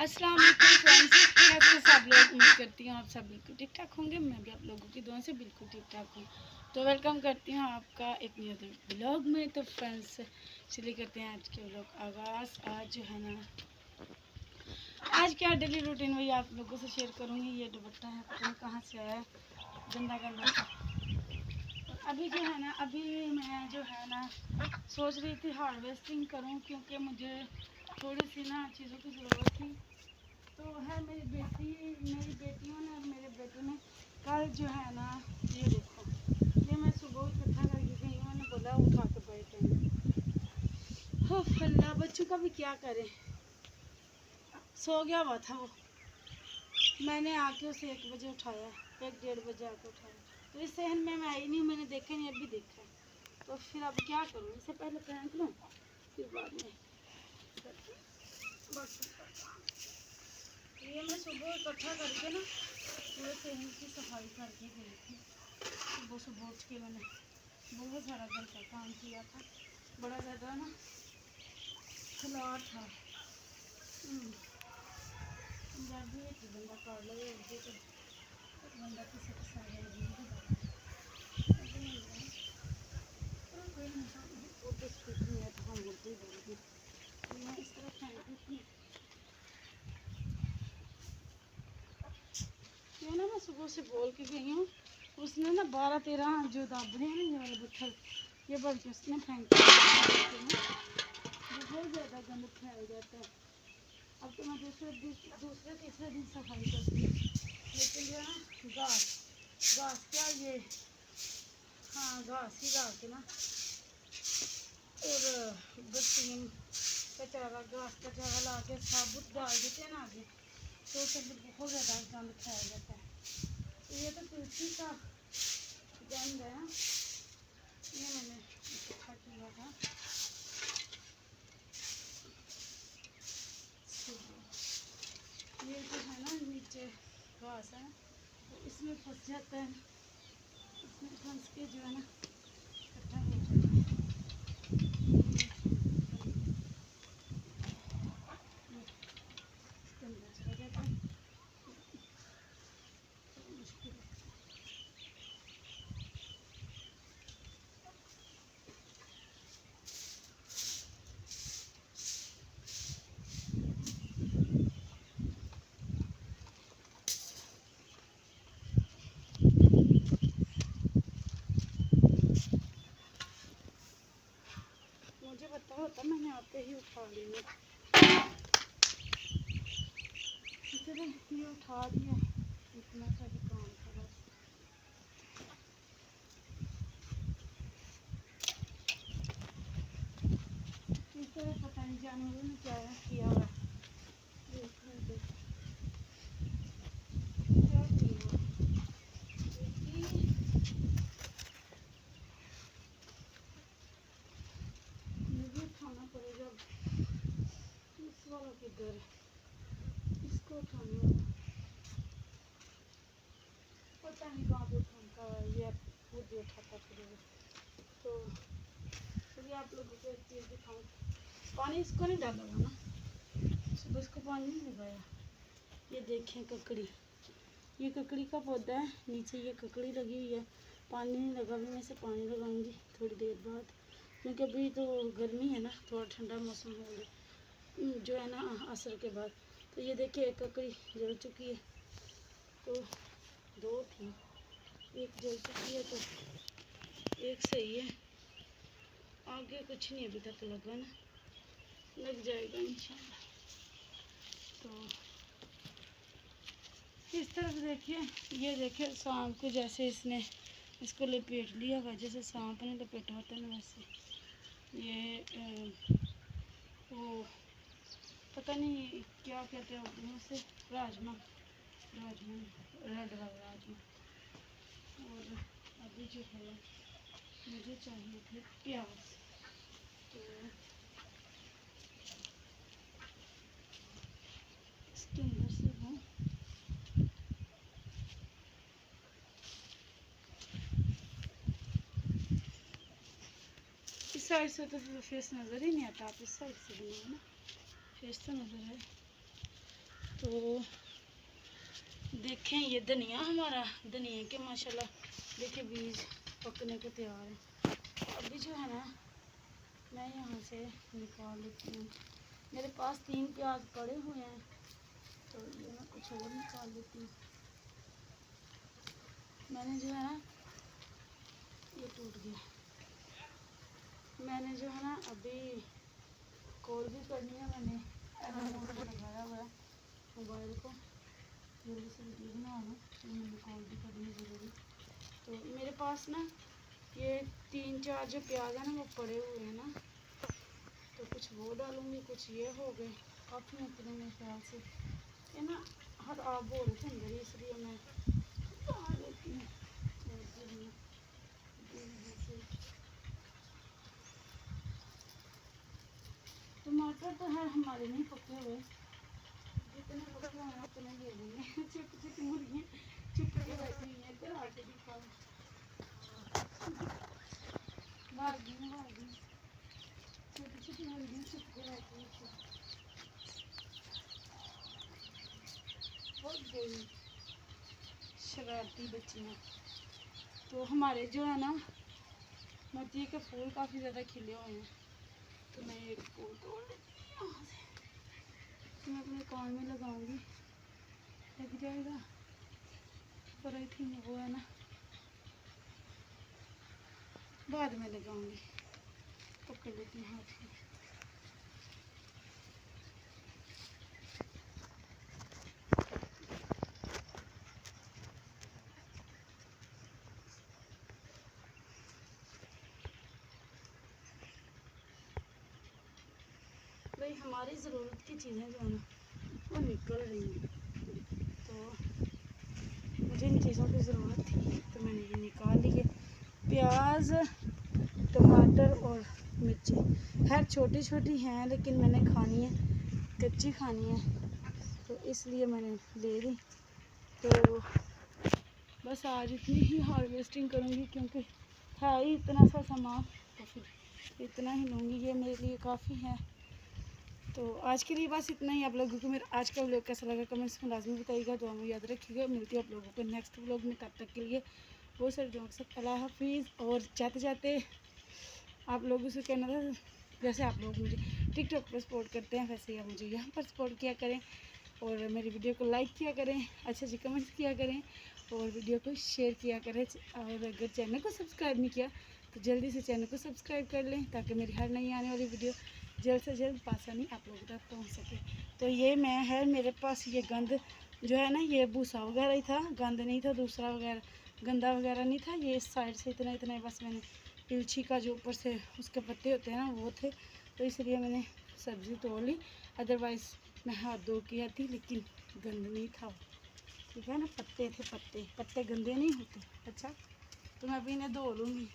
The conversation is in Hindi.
अस्सलाम वालेकुम फ्रेंड्स, कैसे सब लोग। उम्मीद करती हूँ आप सब बिल्कुल ठीक ठाक होंगे। मैं भी आप लोगों की दुआ से बिल्कुल ठीक ठाक हूँ। तो वेलकम करती हूँ आपका एक नए ब्लॉग में। तो फ्रेंड्स चलिए करते हैं आज के ब्लॉग आगाज़। आज जो है ना, आज क्या डेली रूटीन वही आप लोगों से शेयर करूँगी। ये दुपट्टा है, पता नहीं कहाँ से आया, गंदा गंदा सा। अभी जो है ना, अभी मैं जो है ना सोच रही थी हार्वेस्टिंग करूँ, क्योंकि मुझे थोड़ी सी ना चीज़ों की ज़रूरत थी। तो है मेरी बेटियों ने और मेरे बेटे ने कल जो है ना, ये देखो, ये मैं सुबह इकट्ठा करके गई हूँ। मैंने बोला उठा के बैठे हो फल्ला, बच्चों का भी क्या करें। सो गया हुआ था वो, मैंने आके उसे 1 बजे उठाया, 1 डेढ़ बजे आके उठाया। तो इस सहन में मैं आई नहीं, मैंने देखा नहीं, अभी देखा। तो फिर अब क्या करूँ, इससे पहले फेंक लूँ फिर बाद में। बस ये मैं सुबह इकट्ठा करके ना पूरे सहन की सफाई करके गई थी। सुबह सुबह उठ के मैंने बहुत सारा घर का काम किया था, बड़ा ज़्यादा ना खिलाड़ था। पंजाबी एक बंदा कर लो, उर्दू तो एक बंदा किसी के साथ कोई नहीं, उर्दू स्पीकिंग है तो हम उर्दू ही बोलेंगे। मैं इस तरह फेंकती थी। ये ना मैं सुबह से बोल के गई हूँ, उसने ना 12-13 जो दाबने हैं ना, ये वाले पत्थर, ये बल्कि उसने फेंक बहुत ज़्यादा गंद फैल जाता है। अब तो मैं दूसरे तीसरे दिन सफाई करती हूँ, लेकिन जो है ना घास क्या ये, हाँ घास ही डाल के ना, और बस्तीन का चारा, घास का चारा ला के साबुत डाल देते हैं ना आगे, तो उससे बहुत ज़्यादा गंद फैल जाता है। तो ये तो तुलसी का गंद है, ये मैंने इकट्ठा किया था। ये जो है ना नीचे घास है, तो इसमें फंस जाता है, इसमें फंस के जो है ना इकट्ठा हो जाता है। गंदा चला जाता है, तो मुश्किल है। मुझे पता होता मैंने आते ही उठा लिया, इसलिए ये उठा दिया, इतना सा भी काम था बस। इस तरह पता नहीं जानवरों ने क्या किया हुआ है, क्या किया हुआ। मुझे उठाना पड़ेगा, इस वाला किधर है, इसको उठाने वाला पता नहीं कहाँ पे उठाता है, ये खुद ही उठाता फिर। तो चलिए आप लोगों को एक चीज़ दिखाऊँ, पानी इसको नहीं डाला हुआ ना, सुबह इसको पानी नहीं लगाया। ये देखें ककड़ी, ये ककड़ी का पौधा है, नीचे ये ककड़ी लगी हुई है, पानी नहीं लगा। भी मैं इसे पानी लगाऊंगी थोड़ी देर बाद, क्योंकि अभी तो गर्मी है ना, थोड़ा ठंडा मौसम हो जो है ना असर के बाद। तो ये देखिए एक ककड़ी जल चुकी है, तो 2 थी, एक जल चुकी है, तो एक सही है। आगे कुछ नहीं अभी तक लगा ना, लग जाएगा इंशाल्लाह। तो इस तरफ देखिए, ये देखिए सांप को जैसे इसने इसको लपेट लिया हुआ, जैसे सांप ने लपेटा होता है ना, वैसे ये वो पता नहीं क्या कहते हैं उर्दू में से, राजमा रेड वाला राजमा। और अभी जो है मुझे चाहिए थे प्याज, तो इसके अंदर से वो इस साइड से तो फेस नज़र ही नहीं आता, आप इस साइड से बनाओ ना, फेस तो नज़र है। तो देखें ये धनिया हमारा, धनिया के माशाल्लाह देखिए बीज पकने को तैयार है। अभी जो है ना मैं यहाँ से निकाल लेती हूँ। मेरे पास 3 प्याज पड़े हुए हैं, तो ये मैं कुछ और निकाल लेती हूँ। मैंने जो है ना ये टूट गया। मैंने जो है ना अभी कॉल भी करनी है। मैंने लगाया हुआ है मोबाइल को, जल्दी से वीडियो बना लूँ, तो मैंने कॉल भी करनी है ज़रूरी। तो मेरे पास ना ये 3-4 जो प्याज है ना वो पड़े हुए हैं ना, तो कुछ वो डालूँगी, कुछ ये हो गए काफ़ी इतने मेरे ख्याल से। ये ना हर आप बोल रहे थे अंदर, इसलिए मैं डाल लेती हूँ। टमाटर तो है हमारे नहीं पके हुए, जितने पके हुए हैं उतने ले लेंगे। छोटी छोटी मुर्गियाँ चुप के बैठी हुई हैं, इधर आके दिखाओ। भागी छोटी छोटी मुर्गियाँ चुप के बैठी हुई बहुत गई शरारती बच्चियाँ। तो हमारे जो है ना मोती के फूल काफ़ी ज़्यादा खिले हुए हैं, तो मैं एक फूल तोड़ लेती हूँ यहाँ से। तो मैं अपने कान में लगाऊंगी, लग जाएगा, पर आई थिंक वो है ना बाद में लगाऊंगी। पकड़ लेती हूँ हाथ में। भाई हमारी ज़रूरत की चीज़ें जो है ना वो निकल रही हैं, तो मुझे इन चीज़ों की ज़रूरत थी तो मैंने ये निकाल लिए। प्याज, टमाटर और मिर्ची खैर छोटी छोटी हैं, लेकिन मैंने खानी है, कच्ची खानी है, तो इसलिए मैंने ले ली। तो बस आज इतनी ही हार्वेस्टिंग करूँगी, क्योंकि है ही इतना सा सामान, तो फिर इतना ही लूँगी, ये मेरे लिए काफ़ी है। तो आज के लिए बस इतना ही। आप लोगों को मेरा आज का व्लॉग कैसा लगा कमेंट्स में लाजमी बताइएगा, तो हमें याद रखिएगा। मिलती है आप लोगों को नेक्स्ट व्लॉग में, तब तक के लिए बहुत सारे दुआ के साथ अल्लाह हाफिज़। और जाते जाते आप लोगों से कहना था, जैसे आप लोग मुझे टिकटॉक पर सपोर्ट करते हैं वैसे ही आप मुझे यहाँ पर सपोर्ट किया करें, और मेरी वीडियो को लाइक किया करें, अच्छे अच्छे कमेंट्स किया करें, और वीडियो को शेयर किया करें। और अगर चैनल को सब्सक्राइब नहीं किया तो जल्दी से चैनल को सब्सक्राइब कर लें, ताकि मेरी हर नई आने वाली वीडियो जल्द से जल्द आसानी आप लोगों तक पहुंच सके। तो ये मैं है, मेरे पास ये गंद जो है ना, ये भूसा वगैरह ही था, गंद नहीं था दूसरा वगैरह, गंदा वगैरह नहीं था। ये इस साइड से इतना इतना बस मैंने इलची का जो ऊपर से उसके पत्ते होते हैं ना वो थे, तो इसलिए मैंने सब्ज़ी तोड़ ली। अदरवाइज़ मैं हाथ धो के आती, लेकिन गंद नहीं था, ठीक है ना, पत्ते थे, पत्ते गंदे नहीं होते। अच्छा, तो मैं अभी इन्हें धो लूँगी।